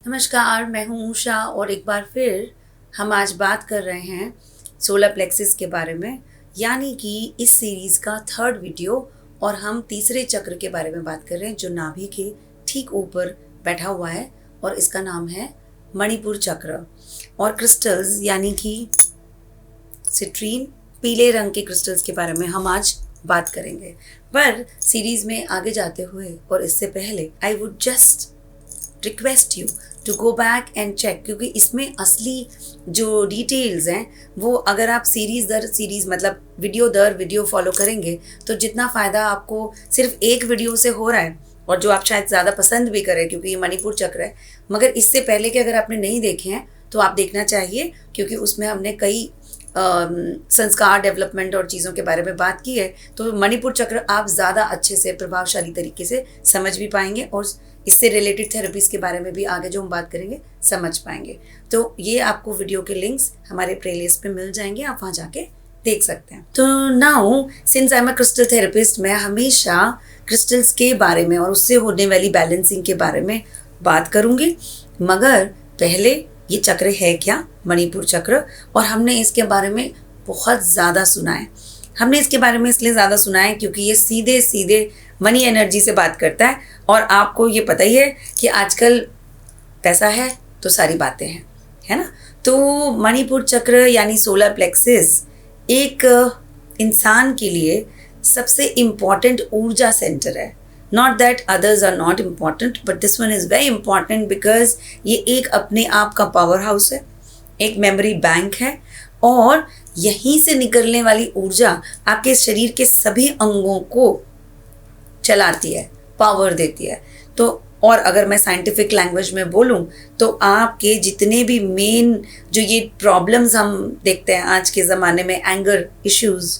नमस्कार, मैं हूँ उषा और एक बार फिर हम आज बात कर रहे हैं सोलर प्लेक्सिस के बारे में, यानी कि इस सीरीज़ का थर्ड वीडियो। और हम तीसरे चक्र के बारे में बात कर रहे हैं जो नाभि के ठीक ऊपर बैठा हुआ है और इसका नाम है मणिपुर चक्र। और क्रिस्टल्स यानी कि सिट्रीन पीले रंग के क्रिस्टल्स के बारे में हम आज बात करेंगे। पर सीरीज़ में आगे जाते हुए और इससे पहले I would just request you to go back and check, क्योंकि इसमें असली जो डिटेल्स हैं वो अगर आप सीरीज़ दर सीरीज़ मतलब वीडियो दर वीडियो फॉलो करेंगे तो जितना फ़ायदा आपको सिर्फ एक वीडियो से हो रहा है और जो आप शायद ज़्यादा पसंद भी करें क्योंकि ये मणिपुर चक्र है, मगर इससे पहले कि अगर आपने नहीं देखे हैं तो आप देखना चाहिए, क्योंकि उसमें हमने कई संस्कार डेवलपमेंट और चीज़ों के बारे में बात की है। तो मणिपुर चक्र आप ज़्यादा अच्छे से प्रभावशाली तरीके से समझ भी पाएंगे और इससे रिलेटेड थेरेपीज के बारे में भी आगे जो हम बात करेंगे समझ पाएंगे। तो ये आपको वीडियो के लिंक्स हमारे प्लेलिस्ट पे मिल जाएंगे, आप वहाँ जाके देख सकते हैं। तो now since I am a crystal therapist, मैं हमेशा क्रिस्टल्स के बारे में और उससे होने वाली बैलेंसिंग के बारे में बात करूँगी। मगर पहले ये चक्र है क्या, मणिपुर चक्र, और हमने इसके बारे में बहुत ज़्यादा सुना है। हमने इसके बारे में इसलिए ज़्यादा सुना है क्योंकि ये सीधे सीधे मनी एनर्जी से बात करता है और आपको ये पता ही है कि आजकल पैसा है तो सारी बातें हैं, है ना। तो मणिपुर चक्र यानी सोलर प्लेक्सिस एक इंसान के लिए सबसे इम्पॉर्टेंट ऊर्जा सेंटर है। Not that others are not important, but this one is very important because ये एक अपने आप का पावर हाउस है, एक मेमोरी बैंक है और यहीं से निकलने वाली ऊर्जा आपके शरीर के सभी अंगों को चलाती है, पावर देती है। तो और अगर मैं साइंटिफिक लैंग्वेज में बोलूं तो आपके जितने भी मेन जो ये प्रॉब्लम्स हम देखते हैं आज के ज़माने में, एंगर इश्यूज़,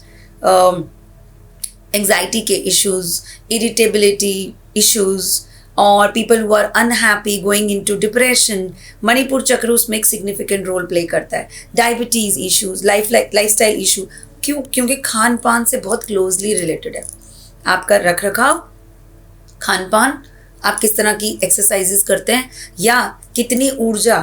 एंग्जाइटी के इश्यूज़, इरिटेबिलिटी इश्यूज़ और people who are unhappy going into depression, Manipur chakra उसमें एक सिग्निफिकेंट रोल प्ले करता है। डायबिटीज़ इश्यूज़, लाइफस्टाइल इशू, क्योंकि खान पान से बहुत क्लोजली रिलेटेड है। आपका रख रखाव, खान पान, आप किस तरह की एक्सरसाइजेस करते हैं या कितनी ऊर्जा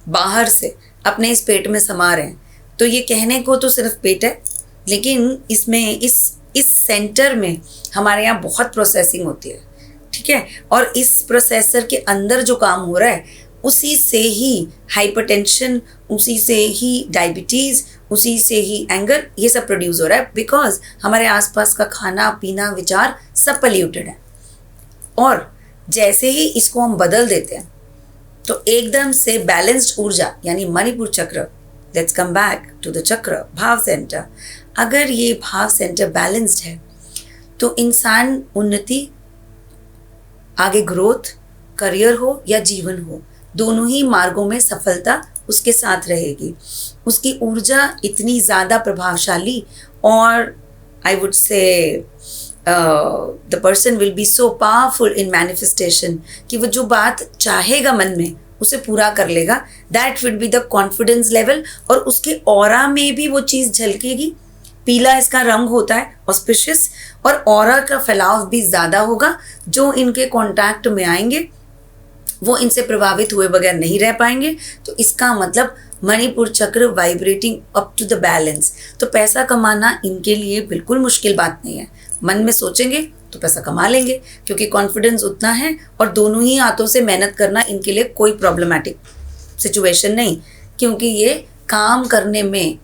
बाहर से अपने इस पेट में समा रहे हैं। तो ये कहने को तो सिर्फ पेट है, लेकिन इसमें इस सेंटर में हमारे यहाँ बहुत प्रोसेसिंग होती है, ठीक है। और इस प्रोसेसर के अंदर जो काम हो रहा है उसी से ही हाइपरटेंशन, उसी से ही डायबिटीज़, उसी से ही एंगर, ये सब प्रोड्यूस हो रहा है बिकॉज हमारे आसपास का खाना पीना विचार सब पॉल्यूटेड है। और जैसे ही इसको हम बदल देते हैं तो एकदम से बैलेंस्ड ऊर्जा यानी Manipur chakra, let's come back to the chakra, भाव सेंटर, अगर ये भाव सेंटर बैलेंस्ड है तो इंसान उन्नति, आगे ग्रोथ, करियर हो या जीवन हो, दोनों ही मार्गों में सफलता उसके साथ रहेगी। उसकी ऊर्जा इतनी ज़्यादा प्रभावशाली और आई वुड से the person will be so powerful in manifestation कि वो जो बात चाहेगा मन में उसे पूरा कर लेगा। That will be the confidence level और उसके ऑरा में भी वो चीज़ झलकेगी। पीला इसका रंग होता है ऑस्पिशियस, और ऑरा का फैलाव भी ज़्यादा होगा। जो इनके कांटेक्ट में आएंगे वो इनसे प्रभावित हुए बगैर नहीं रह पाएंगे। तो इसका मतलब Manipur chakra vibrating up to the balance. तो पैसा कमाना इनके लिए बिल्कुल मुश्किल बात नहीं है। मन में सोचेंगे तो पैसा कमा लेंगे क्योंकि कॉन्फिडेंस उतना है, और दोनों ही हाथों से मेहनत करना इनके लिए कोई प्रॉब्लमैटिक सिचुएशन नहीं, क्योंकि ये काम करने में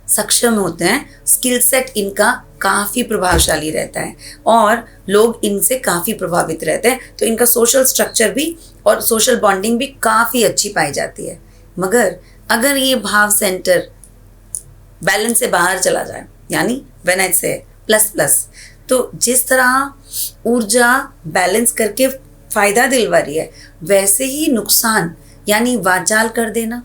सक्षम होते हैं। स्किल सेट इनका काफ़ी प्रभावशाली रहता है और लोग इनसे काफ़ी प्रभावित रहते हैं। तो इनका सोशल स्ट्रक्चर भी और सोशल बॉन्डिंग भी काफ़ी अच्छी पाई जाती है। मगर अगर ये भाव सेंटर बैलेंस से बाहर चला जाए, यानी व्हेन आई से प्लस प्लस, तो जिस तरह ऊर्जा बैलेंस करके फ़ायदा दिलवा रही है वैसे ही नुकसान यानी वाचाल कर देना,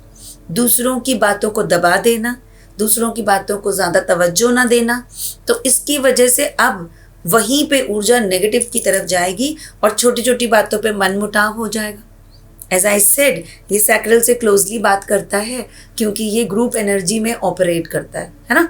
दूसरों की बातों को दबा देना, दूसरों की बातों को ज़्यादा तवज्जो ना देना, तो इसकी वजह से अब वहीं पे ऊर्जा नेगेटिव की तरफ जाएगी और छोटी छोटी बातों पे मनमुटाव हो जाएगा। एज आई सेड, ये सैक्रल से क्लोजली बात करता है क्योंकि ये ग्रुप एनर्जी में ऑपरेट करता है ना।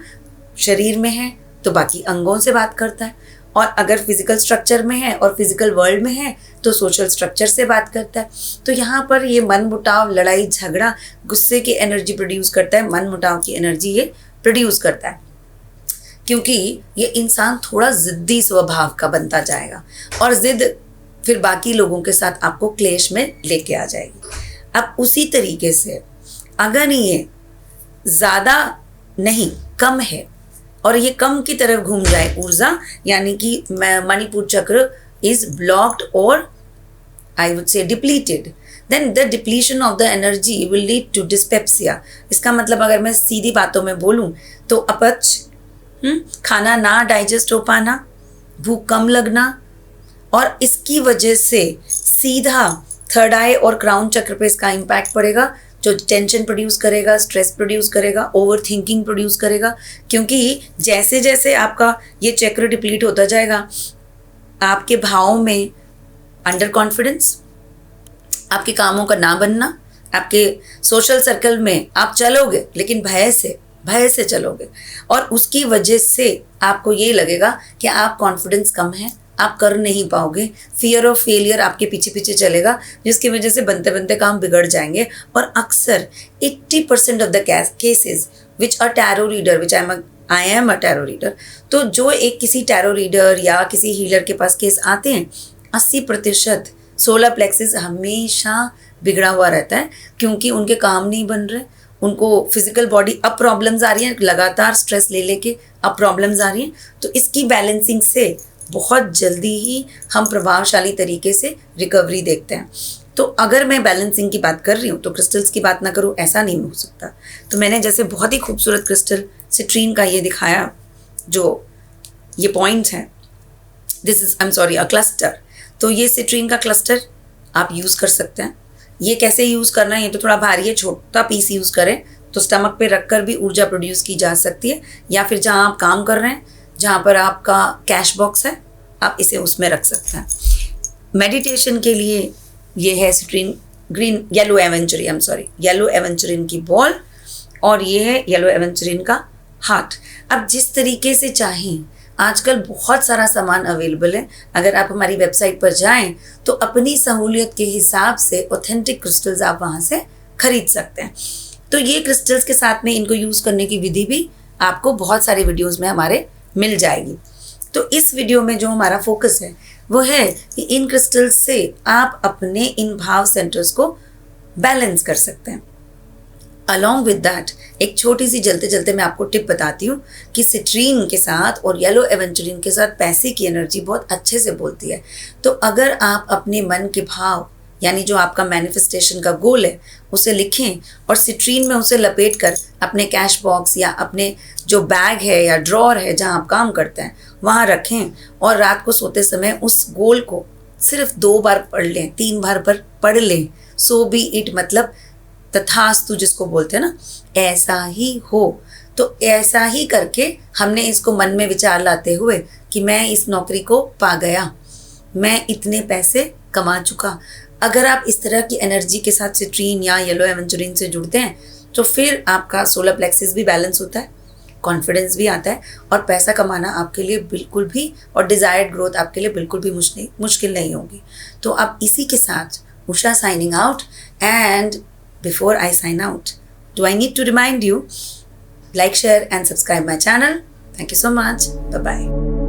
शरीर में है तो बाकी अंगों से बात करता है और अगर फिजिकल स्ट्रक्चर में है और फिजिकल वर्ल्ड में है तो सोशल स्ट्रक्चर से बात करता है। तो यहाँ पर ये मन मुटाव, लड़ाई झगड़ा, गुस्से की एनर्जी प्रोड्यूस करता है, मन मुटाव की एनर्जी ये प्रोड्यूस करता है, क्योंकि ये इंसान थोड़ा ज़िद्दी स्वभाव का बनता जाएगा और ज़िद फिर बाकी लोगों के साथ आपको क्लेश में लेके आ जाएगी। अब उसी तरीके से अगर ये ज़्यादा नहीं, कम है और ये कम की तरफ घूम जाए ऊर्जा, यानी कि मणिपुर चक्र इज ब्लॉक्ड और I would say depleted, then the depletion of the energy will lead to dyspepsia. इसका मतलब अगर मैं सीधी बातों में बोलूँ तो अपच, खाना ना डाइजेस्ट हो पाना, भूख कम लगना, और इसकी वजह से सीधा थर्ड आई और क्राउन चक्र पे इसका इम्पैक्ट पड़ेगा, जो टेंशन प्रोड्यूस करेगा, स्ट्रेस प्रोड्यूस करेगा, ओवर थिंकिंग प्रोड्यूस करेगा। क्योंकि जैसे जैसे आपका ये चक्र डिप्लीट होता जाएगा, आपके भावों में अंडर कॉन्फिडेंस, आपके कामों का ना बनना, आपके सोशल सर्कल में आप चलोगे लेकिन भय से चलोगे, और उसकी वजह से आपको ये लगेगा कि आप कॉन्फिडेंस कम है, आप कर नहीं पाओगे, फियर ऑफ फेलियर आपके पीछे पीछे चलेगा, जिसकी वजह से बनते बनते काम बिगड़ जाएंगे। और अक्सर 80% of the cases which a tarot reader, which I am a tarot reader, तो जो एक किसी टैरो रीडर या किसी हीलर के पास केस आते हैं, 80% सोलर प्लेक्सिस हमेशा बिगड़ा हुआ रहता है, क्योंकि उनके काम नहीं बन रहे, उनको फिजिकल बॉडी अब प्रॉब्लम्स आ रही हैं, लगातार स्ट्रेस ले लेके अब प्रॉब्लम्स आ रही हैं। तो इसकी बैलेंसिंग से बहुत जल्दी ही हम प्रभावशाली तरीके से रिकवरी देखते हैं। तो अगर मैं बैलेंसिंग की बात कर रही हूँ तो क्रिस्टल्स की बात ना करूँ, ऐसा नहीं हो सकता। तो मैंने जैसे बहुत ही खूबसूरत क्रिस्टल सिट्रीन का ये दिखाया, जो ये पॉइंट्स हैं, दिस इज अ क्लस्टर। तो ये सिट्रीन का क्लस्टर आप यूज़ कर सकते हैं। ये कैसे यूज़ करना है, ये तो थोड़ा भारी है, छोटा पीस यूज़ करें तो स्टमक पे रख कर भी ऊर्जा प्रोड्यूस की जा सकती है, या फिर जहाँ आप काम कर रहे हैं, जहाँ पर आपका कैश बॉक्स है, आप इसे उसमें रख सकते हैं। मेडिटेशन के लिए ये है सिट्रीन येलो एवेंचुरिन की बॉल, और ये है येलो एवेंचुरिन का हार्ट। अब जिस तरीके से चाहें, आजकल बहुत सारा सामान अवेलेबल है। अगर आप हमारी वेबसाइट पर जाएं तो अपनी सहूलियत के हिसाब से ऑथेंटिक क्रिस्टल्स आप वहाँ से खरीद सकते हैं। तो ये क्रिस्टल्स के साथ में इनको यूज़ करने की विधि भी आपको बहुत सारे वीडियोज़ में हमारे मिल जाएगी। तो इस वीडियो में जो हमारा फोकस है वो है कि इन क्रिस्टल्स से आप अपने इन भाव सेंटर्स को बैलेंस कर सकते हैं। अलॉन्ग विद दैट एक छोटी सी जलते जलते मैं आपको टिप बताती हूँ कि सिट्रीन के साथ और येलो एवेंचुरिन के साथ पैसे की एनर्जी बहुत अच्छे से बोलती है। तो अगर आप अपने मन के भाव, यानी जो आपका मैनिफेस्टेशन का गोल है, उसे लिखें और सिट्रीन में उसे लपेट कर अपने कैश बॉक्स या अपने जो बैग है या ड्रॉर है जहाँ आप काम करते हैं वहाँ रखें, और रात को सोते समय उस गोल को सिर्फ 2 बार पढ़ लें, 3 बार पर पढ़ लें। सो बी इट, मतलब तथास्तु जिसको बोलते हैं ना, ऐसा ही हो। तो ऐसा ही करके हमने इसको मन में विचार लाते हुए कि मैं इस नौकरी को पा गया, मैं इतने पैसे कमा चुका। अगर आप इस तरह की एनर्जी के साथ सिट्रीन या येलो एवेंचुरिन से जुड़ते हैं तो फिर आपका सोलर प्लेक्सिस भी बैलेंस होता है, कॉन्फिडेंस भी आता है, और पैसा कमाना आपके लिए बिल्कुल भी, और डिज़ायर्ड ग्रोथ आपके लिए बिल्कुल भी मुश्किल नहीं होगी। तो आप इसी के साथ Usha signing out, and before I sign out, do I need to remind you, like, share and subscribe my channel. Thank you so much. Bye bye.